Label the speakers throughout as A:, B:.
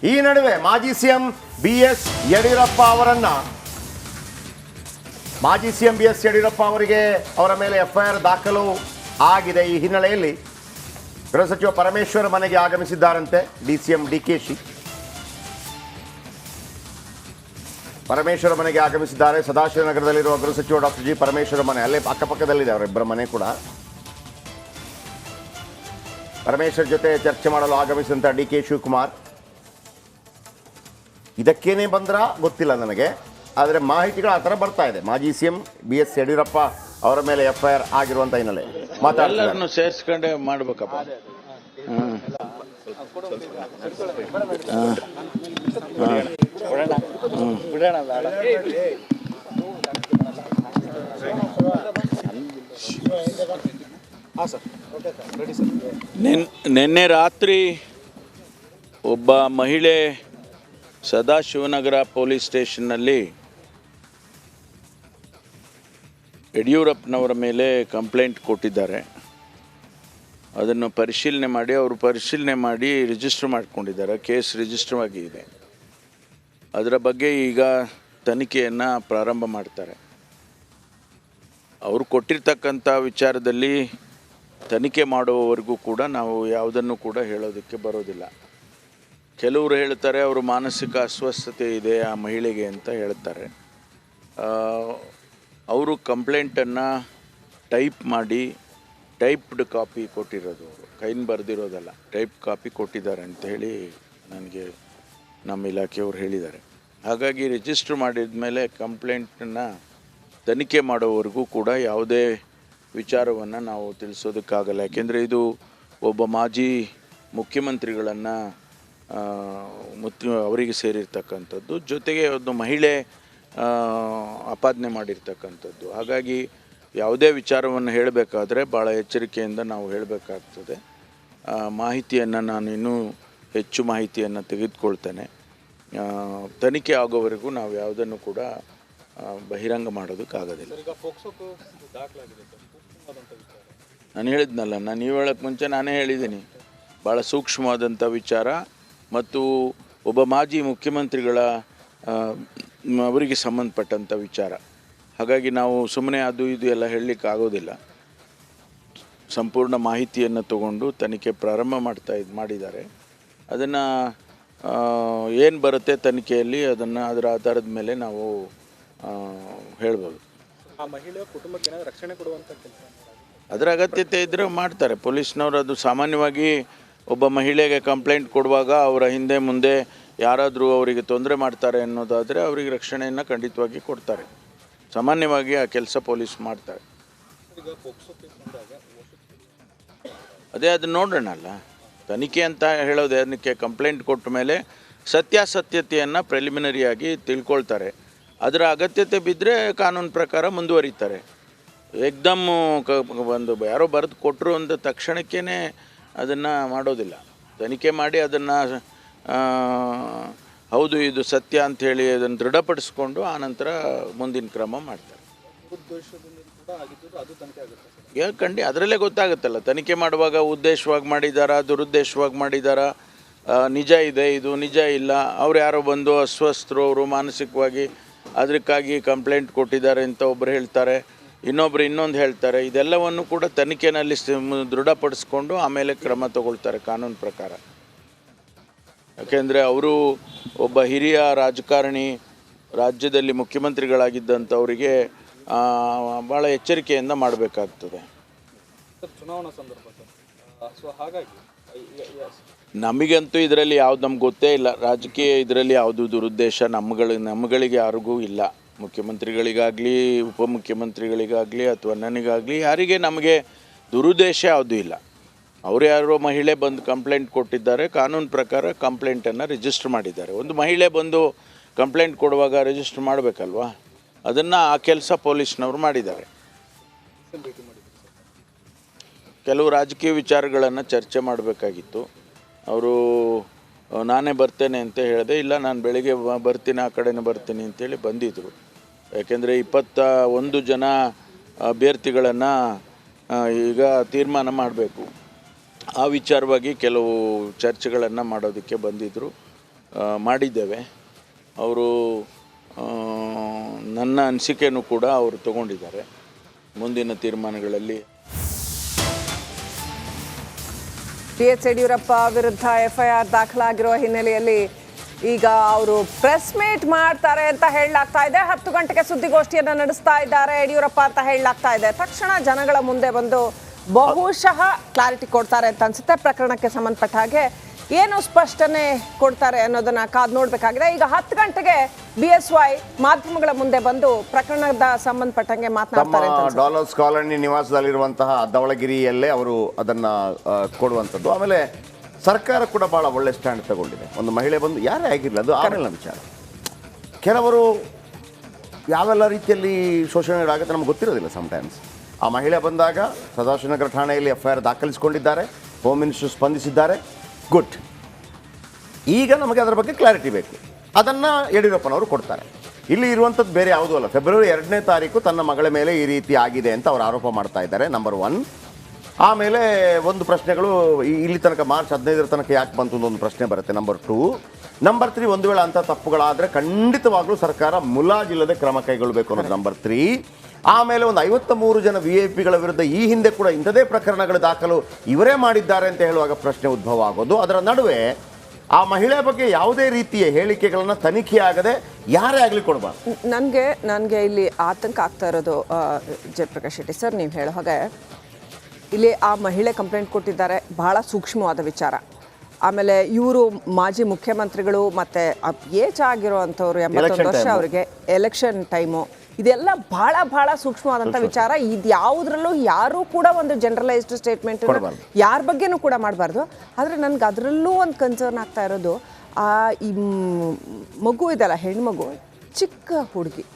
A: ಈ ನಡುವೆ ಮಾಜಿ ಸಿಎಂ BS ಯಡಿಯೂರಪ್ಪ ಅವರಿಗೆ ಅವರ ಮೇಲೆ FIR ದಾಖಲು ಆಗಿದೆ. ಈ ಹಿನ್ನೆಲೆಯಲ್ಲಿ ಗೃಹ ಸಚಿವ ಪರಮೇಶ್ವರ್ ಮನೆಗೆ ಆಗಮಿಸಿದ್ದಾರಂತೆ DCM DKಶಿ. ಪರಮೇಶ್ವರ ಮನೆಗೆ ಆಗಮಿಸಿದ್ದಾರೆ. ಸದಾಶಿವನಗರದಲ್ಲಿರುವ ಗೃಹ ಸಚಿವ ಡಾಕ್ಟರ್ G ಪರಮೇಶ್ವರ ಮನೆ ಅಲ್ಲೇ ಅಕ್ಕಪಕ್ಕದಲ್ಲಿದೆ ಅವರಿಬ್ಬರ ಮನೆ ಕೂಡ. ಪರಮೇಶ್ವರ್ ಜೊತೆ ಚರ್ಚೆ ಮಾಡಲು ಆಗಮಿಸಿದಂಥ DK ಶಿವಕುಮಾರ್ ಇದಕ್ಕೇನೇ ಬಂದ್ರ ಗೊತ್ತಿಲ್ಲ ನನಗೆ, ಆದರೆ ಮಾಹಿತಿಗಳು ಆ ಥರ ಬರ್ತಾ ಇದೆ. ಮಾಜಿ ಸಿಎಂ BS ಯಡಿಯೂರಪ್ಪ ಅವರ ಮೇಲೆ FIR ಆಗಿರುವಂತ ಹಿನ್ನೆಲೆ
B: ಮಾತಾಡ್ತಾರೆ. ಸೇರಿಸ್ಕೊಂಡೆ ಮಾಡ್ಬೇಕಪ್ಪ. ನಿನ್ನೆ ರಾತ್ರಿ ಒಬ್ಬ ಮಹಿಳೆ ಸದಾಶಿವನಗರ ಪೊಲೀಸ್ ಸ್ಟೇಷನ್ನಲ್ಲಿ ಯಡಿಯೂರಪ್ಪನವರ ಮೇಲೆ ಕಂಪ್ಲೇಂಟ್ ಕೊಟ್ಟಿದ್ದಾರೆ. ಅದನ್ನು ಪರಿಶೀಲನೆ ಮಾಡಿ ರಿಜಿಸ್ಟರ್ ಮಾಡಿಕೊಂಡಿದ್ದಾರೆ. ಕೇಸ್ ರಿಜಿಸ್ಟರ್ ಆಗಿದೆ. ಅದರ ಬಗ್ಗೆ ಈಗ ತನಿಖೆಯನ್ನು ಪ್ರಾರಂಭ ಮಾಡ್ತಾರೆ. ಅವರು ಕೊಟ್ಟಿರ್ತಕ್ಕಂಥ ವಿಚಾರದಲ್ಲಿ ತನಿಖೆ ಮಾಡುವವರೆಗೂ ಕೂಡ ನಾವು ಯಾವುದನ್ನು ಕೂಡ ಹೇಳೋದಕ್ಕೆ ಬರೋದಿಲ್ಲ. ಕೆಲವರು ಹೇಳ್ತಾರೆ ಅವರು ಮಾನಸಿಕ ಅಸ್ವಸ್ಥತೆ ಇದೆ ಆ ಮಹಿಳೆಗೆ ಅಂತ ಹೇಳ್ತಾರೆ. ಅವರು ಕಂಪ್ಲೇಂಟನ್ನು ಟೈಪ್ಡ್ ಕಾಪಿ ಕೊಟ್ಟಿರೋದು, ಅವರು ಕೈನ ಬರೆದಿರೋದಲ್ಲ, ಟೈಪ್ ಕಾಪಿ ಕೊಟ್ಟಿದ್ದಾರೆ ಅಂತ ಹೇಳಿ ನನಗೆ ನಮ್ಮ ಇಲಾಖೆಯವರು ಹೇಳಿದ್ದಾರೆ. ಹಾಗಾಗಿ ರಿಜಿಸ್ಟರ್ ಮಾಡಿದ ಮೇಲೆ ಕಂಪ್ಲೇಂಟನ್ನು ತನಿಖೆ ಮಾಡೋವರೆಗೂ ಕೂಡ ಯಾವುದೇ ವಿಚಾರವನ್ನು ನಾವು ತಿಳಿಸೋದಕ್ಕಾಗಲ್ಲ. ಯಾಕೆಂದರೆ ಇದು ಒಬ್ಬ ಮಾಜಿ ಮುಖ್ಯಮಂತ್ರಿಗಳನ್ನು ಅವರಿಗೆ ಸೇರಿರ್ತಕ್ಕಂಥದ್ದು, ಜೊತೆಗೆ ಒಂದು ಮಹಿಳೆ ಆಪಾದನೆ ಮಾಡಿರ್ತಕ್ಕಂಥದ್ದು. ಹಾಗಾಗಿ ಯಾವುದೇ ವಿಚಾರವನ್ನು ಹೇಳಬೇಕಾದ್ರೆ ಭಾಳ ಎಚ್ಚರಿಕೆಯಿಂದ ನಾವು ಹೇಳಬೇಕಾಗ್ತದೆ. ಮಾಹಿತಿಯನ್ನು ನಾನು ಇನ್ನೂ ಹೆಚ್ಚು ಮಾಹಿತಿಯನ್ನು ತೆಗೆದುಕೊಳ್ತೇನೆ. ತನಿಖೆ ಆಗೋವರೆಗೂ ನಾವು ಯಾವುದನ್ನು ಕೂಡ ಬಹಿರಂಗ ಮಾಡೋದಕ್ಕಾಗೋದಿಲ್ಲ. ನಾನು ಹೇಳಿದ್ನಲ್ಲ, ನಾನು ನೀವು ಹೇಳೋಕ್ಕೆ ಮುಂಚೆ ನಾನೇ ಹೇಳಿದ್ದೀನಿ, ಭಾಳ ಸೂಕ್ಷ್ಮವಾದಂಥ ವಿಚಾರ ಮತ್ತು ಒಬ್ಬ ಮಾಜಿ ಮುಖ್ಯಮಂತ್ರಿಗಳ ಅವರಿಗೆ ಸಂಬಂಧಪಟ್ಟಂಥ ವಿಚಾರ. ಹಾಗಾಗಿ ನಾವು ಸುಮ್ಮನೆ ಅದು ಇದು ಎಲ್ಲ ಹೇಳಲಿಕ್ಕೆ ಆಗೋದಿಲ್ಲ. ಸಂಪೂರ್ಣ ಮಾಹಿತಿಯನ್ನು ತಗೊಂಡು ತನಿಖೆ ಪ್ರಾರಂಭ ಮಾಡಿದ್ದಾರೆ. ಅದನ್ನು ಏನು ಬರುತ್ತೆ ತನಿಖೆಯಲ್ಲಿ ಅದರ ಆಧಾರದ ಮೇಲೆ ನಾವು ಹೇಳ್ಬೋದು.
C: ಆ ಮಹಿಳೆಯ ಕುಟುಂಬಕ್ಕೆ ಏನಾದರೂ ರಕ್ಷಣೆ ಕೊಡುವಂಥ ಕೆಲಸ
B: ಅದರ ಅಗತ್ಯತೆ ಇದ್ದರೆ ಮಾಡ್ತಾರೆ ಪೊಲೀಸ್ನವರು. ಅದು ಸಾಮಾನ್ಯವಾಗಿ ಒಬ್ಬ ಮಹಿಳೆಗೆ ಕಂಪ್ಲೇಂಟ್ ಕೊಡುವಾಗ ಅವರ ಹಿಂದೆ ಮುಂದೆ ಯಾರಾದರೂ ಅವರಿಗೆ ತೊಂದರೆ ಮಾಡ್ತಾರೆ ಅನ್ನೋದಾದರೆ ಅವರಿಗೆ ರಕ್ಷಣೆಯನ್ನು ಖಂಡಿತವಾಗಿ ಕೊಡ್ತಾರೆ. ಸಾಮಾನ್ಯವಾಗಿ ಆ ಕೆಲಸ ಪೊಲೀಸ್ ಮಾಡ್ತಾರೆ. ಅದೇ ಅದು ನೋಡೋಣ ಅಲ್ಲ, ತನಿಖೆ ಅಂತ ಹೇಳೋದು ಅದಕ್ಕೆ ಕಂಪ್ಲೇಂಟ್ ಕೊಟ್ಟ ಮೇಲೆ ಸತ್ಯಾಸತ್ಯತೆಯನ್ನು ಪ್ರಿಲಿಮಿನರಿಯಾಗಿ ತಿಳ್ಕೊಳ್ತಾರೆ. ಅದರ ಅಗತ್ಯತೆ ಬಿದ್ದರೆ ಕಾನೂನು ಪ್ರಕಾರ ಮುಂದುವರಿತಾರೆ. ಏಕ್ದಮ್ ಒಂದು ಯಾರೋ ಬರೆದು ಕೊಟ್ಟರು ಅಂದ ತಕ್ಷಣಕ್ಕೇ ಅದನ್ನು ಮಾಡೋದಿಲ್ಲ. ತನಿಖೆ ಮಾಡಿ ಅದನ್ನು ಹೌದು ಇದು ಸತ್ಯ ಅಂಥೇಳಿ ಅದನ್ನು ದೃಢಪಡಿಸ್ಕೊಂಡು ಆನಂತರ ಮುಂದಿನ ಕ್ರಮ ಮಾಡ್ತಾರೆ. ಅದರಲ್ಲೇ ಗೊತ್ತಾಗುತ್ತಲ್ಲ, ತನಿಖೆ ಮಾಡುವಾಗ ಉದ್ದೇಶವಾಗಿ ಮಾಡಿದಾರಾ ದುರುದ್ದೇಶವಾಗಿ ಮಾಡಿದಾರಾ, ನಿಜ ಇದೆ ಇದು ನಿಜ ಇಲ್ಲ, ಅವ್ರು ಯಾರೋ ಬಂದು ಅಸ್ವಸ್ಥರು, ಅವರು ಮಾನಸಿಕವಾಗಿ ಅದಕ್ಕಾಗಿ ಕಂಪ್ಲೇಂಟ್ ಕೊಟ್ಟಿದ್ದಾರೆ ಅಂತ ಒಬ್ಬರು ಹೇಳ್ತಾರೆ, ಇನ್ನೊಬ್ಬರು ಇನ್ನೊಂದು ಹೇಳ್ತಾರೆ. ಇದೆಲ್ಲವನ್ನು ಕೂಡ ತನಿಖೆಯಲ್ಲಿ ದೃಢಪಡಿಸ್ಕೊಂಡು ಆಮೇಲೆ ಕ್ರಮ ತಗೊಳ್ತಾರೆ ಕಾನೂನು ಪ್ರಕಾರ. ಯಾಕೆಂದರೆ ಅವರು ಒಬ್ಬ ಹಿರಿಯ ರಾಜಕಾರಣಿ, ರಾಜ್ಯದಲ್ಲಿ ಮುಖ್ಯಮಂತ್ರಿಗಳಾಗಿದ್ದಂಥವರಿಗೆ ಭಾಳ ಎಚ್ಚರಿಕೆಯಿಂದ ಮಾಡಬೇಕಾಗ್ತದೆ.
C: ಚುನಾವಣಾ ಸಂದರ್ಭ ಸೊ ಹಾಗಾಗಿ
B: ನಮಗಂತೂ ಇದರಲ್ಲಿ ಯಾವುದು ನಮ್ಗೆ ಗೊತ್ತೇ ಇಲ್ಲ. ರಾಜಕೀಯ ಇದರಲ್ಲಿ ಯಾವುದು ದುರುದ್ದೇಶ ನಮ್ಮಗಳಿಗೆ ಯಾರಿಗೂ ಇಲ್ಲ. ಮುಖ್ಯಮಂತ್ರಿಗಳಿಗಾಗಲಿ ಉಪಮುಖ್ಯಮಂತ್ರಿಗಳಿಗಾಗಲಿ ಅಥವಾ ನನಗಾಗಲಿ ಯಾರಿಗೆ ನಮಗೆ ದುರುದ್ದೇಶ ಯಾವುದೂ ಇಲ್ಲ. ಅವರು ಯಾರೋ ಮಹಿಳೆ ಬಂದು ಕಂಪ್ಲೇಂಟ್ ಕೊಟ್ಟಿದ್ದಾರೆ, ಕಾನೂನು ಪ್ರಕಾರ ಕಂಪ್ಲೇಂಟನ್ನು ರಿಜಿಸ್ಟರ್ ಮಾಡಿದ್ದಾರೆ. ಒಂದು ಮಹಿಳೆ ಬಂದು ಕಂಪ್ಲೇಂಟ್ ಕೊಡುವಾಗ ರಿಜಿಸ್ಟರ್ ಮಾಡಬೇಕಲ್ವಾ, ಅದನ್ನು ಆ ಕೆಲಸ ಪೊಲೀಸ್ನವರು ಮಾಡಿದ್ದಾರೆ. ಕೆಲವು ರಾಜಕೀಯ ವಿಚಾರಗಳನ್ನು ಚರ್ಚೆ ಮಾಡಬೇಕಾಗಿತ್ತು. ಅವರು ನಾನೇ ಬರ್ತೇನೆ ಅಂತ ಹೇಳಿದೆ, ಇಲ್ಲ ನಾನು ಬೆಳಿಗ್ಗೆ ಬರ್ತೀನಿ ಆ ಕಡೆನೇ ಬರ್ತೀನಿ ಅಂತೇಳಿ ಬಂದಿದ್ದರು. ಯಾಕೆಂದರೆ 21 ಜನ ಅಭ್ಯರ್ಥಿಗಳನ್ನು ಈಗ ತೀರ್ಮಾನ ಮಾಡಬೇಕು. ಆ ವಿಚಾರವಾಗಿ ಕೆಲವು ಚರ್ಚೆಗಳನ್ನು ಮಾಡೋದಕ್ಕೆ ಬಂದಿದ್ದರು. ಮಾಡಿದ್ದೇವೆ. ಅವರು ನನ್ನ ಅನಿಸಿಕೆಯನ್ನು ಕೂಡ ಅವರು ತಗೊಂಡಿದ್ದಾರೆ. ಮುಂದಿನ ತೀರ್ಮಾನಗಳಲ್ಲಿ
D: BS ಯಡಿಯೂರಪ್ಪ ವಿರುದ್ಧ FIR ದಾಖಲಾಗಿರುವ ಹಿನ್ನೆಲೆಯಲ್ಲಿ ಈಗ ಅವರು ಪ್ರೆಸ್ ಮೀಟ್ ಮಾಡ್ತಾರೆ ಅಂತ ಹೇಳಲಾಗ್ತಾ ಇದೆ. 10 ಗಂಟೆಗೆ ಸುದ್ದಿಗೋಷ್ಠಿಯನ್ನು ನಡೆಸ್ತಾ ಇದ್ದಾರೆ ಯಡಿಯೂರಪ್ಪ ಅಂತ ಹೇಳಲಾಗ್ತಾ ಇದೆ. ತಕ್ಷಣ ಜನಗಳ ಮುಂದೆ ಬಂದು ಬಹುಶಃ ಕ್ಲಾರಿಟಿ ಕೊಡ್ತಾರೆ ಅಂತ ಅನ್ಸುತ್ತೆ. ಪ್ರಕರಣಕ್ಕೆ ಸಂಬಂಧಪಟ್ಟ ಹಾಗೆ ಏನು ಸ್ಪಷ್ಟನೆ ಕೊಡ್ತಾರೆ ಅನ್ನೋದನ್ನ ಕಾದು ನೋಡ್ಬೇಕಾಗಿದೆ. ಈಗ 10 ಗಂಟೆಗೆ BSY ಮಾಧ್ಯಮಗಳ ಮುಂದೆ ಬಂದು ಪ್ರಕರಣದ ಸಂಬಂಧಪಟ್ಟಂಗೆ ಮಾತನಾಡ್ತಾರೆ ಅಂತ ಅನ್ಸುತ್ತೆ.
A: ಡಾಲರ್ಸ್ ಕಾಲೋನಿ ನಿವಾಸದಲ್ಲಿರುವಂತಹ ಧವಳಗಿರಿಯಲ್ಲೇ ಅವರು ಅದನ್ನ ಕೊಡುವಂಥದ್ದು. ಆಮೇಲೆ ಸರ್ಕಾರ ಕೂಡ ಬಹಳ ಒಳ್ಳೆ ಸ್ಟ್ಯಾಂಡ್ ತಗೊಂಡಿದೆ. ಒಂದು ಮಹಿಳೆ ಬಂದು ಯಾರೇ ಆಗಿರಲಿ, ಅದು ಆಮೇಲೆ ವಿಚಾರ. ಕೆಲವರು ಯಾವೆಲ್ಲ ರೀತಿಯಲ್ಲಿ ಶೋಷಣೆಗಳಾಗುತ್ತೆ ನಮ್ಗೆ ಗೊತ್ತಿರೋದಿಲ್ಲ ಸಮ್ಟೈಮ್ಸ್. ಆ ಮಹಿಳೆ ಬಂದಾಗ ಸದಾಶಿವನಗರ ಠಾಣೆಯಲ್ಲಿ FIR ದಾಖಲಿಸಿಕೊಂಡಿದ್ದಾರೆ. ಹೋಮ್ ಮಿನಿಸ್ಟರ್ ಸ್ಪಂದಿಸಿದ್ದಾರೆ. ಗುಡ್. ಈಗ ನಮಗೆ ಅದರ ಬಗ್ಗೆ ಕ್ಲಾರಿಟಿ ಬೇಕು. ಅದನ್ನು ಯಡಿಯೂರಪ್ಪನವರು ಕೊಡ್ತಾರೆ. ಇಲ್ಲಿ ಇರುವಂಥದ್ದು ಬೇರೆ ಯಾವುದೂ ಅಲ್ಲ. ಫೆಬ್ರವರಿ 2ನೇ ತಾರೀಕು ತನ್ನ ಮಗಳ ಮೇಲೆ ಈ ರೀತಿ ಆಗಿದೆ ಅಂತ ಅವರು ಆರೋಪ ಮಾಡ್ತಾ ಇದ್ದಾರೆ, ನಂಬರ್ 1. ಆಮೇಲೆ ಒಂದು ಪ್ರಶ್ನೆಗಳು ಇಲ್ಲಿ ತನಕ ಮಾರ್ಚ್ 15 ತನಕ ಯಾಕೆ ಬಂತು ಒಂದು ಪ್ರಶ್ನೆ ಬರುತ್ತೆ, ನಂಬರ್ 2. ನಂಬರ್ 3, ಒಂದು ವೇಳೆ ಅಂಥ ತಪ್ಪುಗಳಾದರೆ ಖಂಡಿತವಾಗ್ಲೂ ಸರ್ಕಾರ ಮುಲಾಜಿಲ್ಲದೆ ಕ್ರಮ ಕೈಗೊಳ್ಳಬೇಕು ಅನ್ನೋದು ನಂಬರ್ 3. ಆಮೇಲೆ ಒಂದು 53 ಜನ VIPಗಳ ವಿರುದ್ಧ ಈ ಹಿಂದೆ ಕೂಡ ಇಂಥದೇ ಪ್ರಕರಣಗಳ ದಾಖಲು ಇವರೇ ಮಾಡಿದ್ದಾರೆ ಅಂತ ಹೇಳುವಾಗ ಪ್ರಶ್ನೆ ಉದ್ಭವ ಆಗೋದು. ಅದರ ನಡುವೆ ಆ ಮಹಿಳೆ ಬಗ್ಗೆ ಯಾವುದೇ ರೀತಿಯ ಹೇಳಿಕೆಗಳನ್ನು ತನಿಖೆ ಆಗದೆ ಯಾರೇ ಆಗಲಿ ಕೊಡಬಾರ್ದು.
D: ನನಗೆ ಇಲ್ಲಿ ಆತಂಕ ಆಗ್ತಾ ಇರೋದು ಜಯಪ್ರಕಾಶ್ ಶೆಟ್ಟಿ ಸರ್, ನೀವು ಹೇಳೋ ಹಾಗೆ ಇಲ್ಲಿ ಆ ಮಹಿಳೆ ಕಂಪ್ಲೇಂಟ್ ಕೊಟ್ಟಿದ್ದಾರೆ, ಬಹಳ ಸೂಕ್ಷ್ಮವಾದ ವಿಚಾರ. ಆಮೇಲೆ ಇವರು ಮಾಜಿ ಮುಖ್ಯಮಂತ್ರಿಗಳು ಮತ್ತು ಏಜ್ ಆಗಿರೋ ಅಂಥವ್ರು 81 ವರ್ಷ, ಅವರಿಗೆ ಎಲೆಕ್ಷನ್ ಟೈಮು, ಇದೆಲ್ಲ ಬಹಳ ಸೂಕ್ಷ್ಮವಾದಂಥ ವಿಚಾರ. ಇದು ಯಾವುದ್ರಲ್ಲೂ ಯಾರೂ ಕೂಡ ಒಂದು ಜನರಲೈಸ್ಡ್ ಸ್ಟೇಟ್ಮೆಂಟ್ ಯಾರ ಬಗ್ಗೆನೂ ಕೂಡ ಮಾಡಬಾರ್ದು. ಆದರೆ ನನಗೆ ಅದರಲ್ಲೂ ಒಂದು ಕನ್ಸರ್ನ್ ಆಗ್ತಾ ಇರೋದು ಈ ಮಗು ಇದೆಲ್ಲ, ಹೆಣ್ಮಗು, ಚಿಕ್ಕ ಹುಡುಗಿ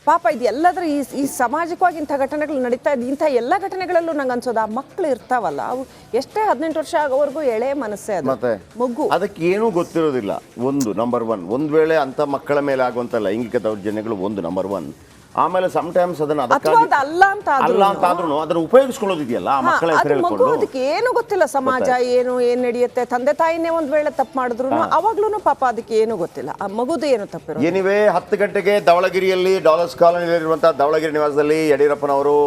D: ಪಾಪ. ಇದು ಎಲ್ಲದರ ಈ ಸಾಮಾಜಿಕವಾಗಿ ಇಂಥ ಘಟನೆಗಳು ನಡೀತಾ ಇದೆ. ಇಂಥ ಎಲ್ಲ ಘಟನೆಗಳಲ್ಲೂ ನಂಗೆ ಅನ್ಸೋದು ಆ ಮಕ್ಕಳು ಇರ್ತಾವಲ್ಲ, ಅವು ಎಷ್ಟೇ 18 ವರ್ಷ ಆಗೋವರೆಗೂ ಎಳೆ ಮನಸ್ಸೇ ಅದು,
A: ಮತ್ತೆ
D: ಮಗು.
A: ಅದಕ್ಕೆ ಏನೂ ಗೊತ್ತಿರೋದಿಲ್ಲ. ಒಂದು ನಂಬರ್ 1. ಒಂದು ವೇಳೆ ಅಂಥ ಮಕ್ಕಳ ಮೇಲೆ ಆಗುವಂಥ ಲೈಂಗಿಕ ದೌರ್ಜನ್ಯಗಳು ಒಂದು ನಂಬರ್ 1. ಆಮೇಲೆ ಸಮಟೈಮ್ಸ್ ಅದನ್ನ
D: ಅಲ್ಲ
A: ಅಂತಾದ್ರೂ ಅದನ್ನು ಉಪಯೋಗಿಸ್ಕೊಳ್ಳೋದಿದೆಯಲ್ಲ ಆ ಮಕ್ಕಳ ಹೆಸರು ಹೇಳ್ಕೊಂಡು.
D: ಅದಕ್ಕೆ ಏನು ಗೊತ್ತಿಲ್ಲ, ಸಮಾಜ ಏನು ನಡೆಯುತ್ತೆ, ತಂದೆ ತಾಯಿನೇ ಒಂದ್ ವೇಳೆ ತಪ್ಪು ಮಾಡಿದ್ರು ಅವಾಗ್ಲೂ ಪಾಪ ಅದಕ್ಕೆ ಏನು ಗೊತ್ತಿಲ್ಲ, ಆ ಮಗುದು ಏನು ತಪ್ಪಿರೋ.
A: ಎನಿವೇ 10 ಗಂಟೆಗೆ ಧವಳಗಿರಿಯಲ್ಲಿ ಡಾಲರ್ಸ್ ಕಾಲೋನಿಯಲ್ಲಿರುವಂತಹ ಧವಳಗಿರಿ ನಿವಾಸದಲ್ಲಿ ಯಡಿಯೂರಪ್ಪನವರು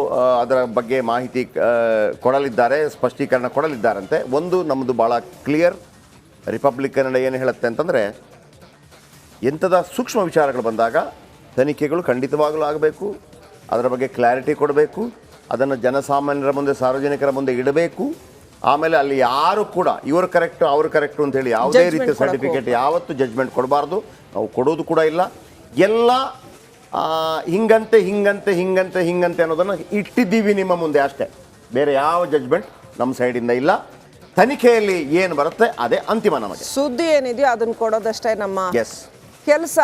A: ಅದರ ಬಗ್ಗೆ ಮಾಹಿತಿ ಕೊಡಲಿದ್ದಾರೆ, ಸ್ಪಷ್ಟೀಕರಣ ಕೊಡಲಿದ್ದಾರಂತೆ. ಒಂದು ನಮ್ಮದು ಭಾಳ ಕ್ಲಿಯರ್, ರಿಪಬ್ಲಿಕ್ ಕನ್ನಡ ಏನು ಹೇಳುತ್ತೆ ಅಂತಂದರೆ, ಎಂಥದ ಸೂಕ್ಷ್ಮ ವಿಚಾರಗಳು ಬಂದಾಗ ತನಿಖೆಗಳು ಖಂಡಿತವಾಗಲೂ ಆಗಬೇಕು. ಅದರ ಬಗ್ಗೆ ಕ್ಲಾರಿಟಿ ಕೊಡಬೇಕು. ಅದನ್ನು ಜನಸಾಮಾನ್ಯರ ಮುಂದೆ, ಸಾರ್ವಜನಿಕರ ಮುಂದೆ ಇಡಬೇಕು. ಆಮೇಲೆ ಅಲ್ಲಿ ಯಾರು ಕೂಡ ಇವರು ಕರೆಕ್ಟು ಅವರು ಕರೆಕ್ಟು ಅಂತೇಳಿ ಯಾವುದೇ ರೀತಿಯ ಸರ್ಟಿಫಿಕೇಟ್ ಯಾವತ್ತೂ ಜಡ್ಜ್ಮೆಂಟ್ ಕೊಡಬಾರ್ದು. ನಾವು ಕೊಡೋದು ಕೂಡ ಇಲ್ಲ. ಎಲ್ಲ ಹಿಂಗಂತೆ ಅನ್ನೋದನ್ನು ಇಟ್ಟಿದ್ದೀವಿ ನಿಮ್ಮ ಮುಂದೆ ಅಷ್ಟೇ. ಬೇರೆ ಯಾವ ಜಡ್ಜ್ಮೆಂಟ್ ನಮ್ಮ ಸೈಡಿಂದ ಇಲ್ಲ. ತನಿಖೆಯಲ್ಲಿ ಏನು ಬರುತ್ತೆ ಅದೇ ಅಂತಿಮ. ನಮಗೆ
D: ಸುದ್ದಿ ಏನಿದೆಯೋ ಅದನ್ನು ಕೊಡೋದಷ್ಟೇ ನಮ್ಮ
A: ಎಸ್
D: ಕೆಲಸ.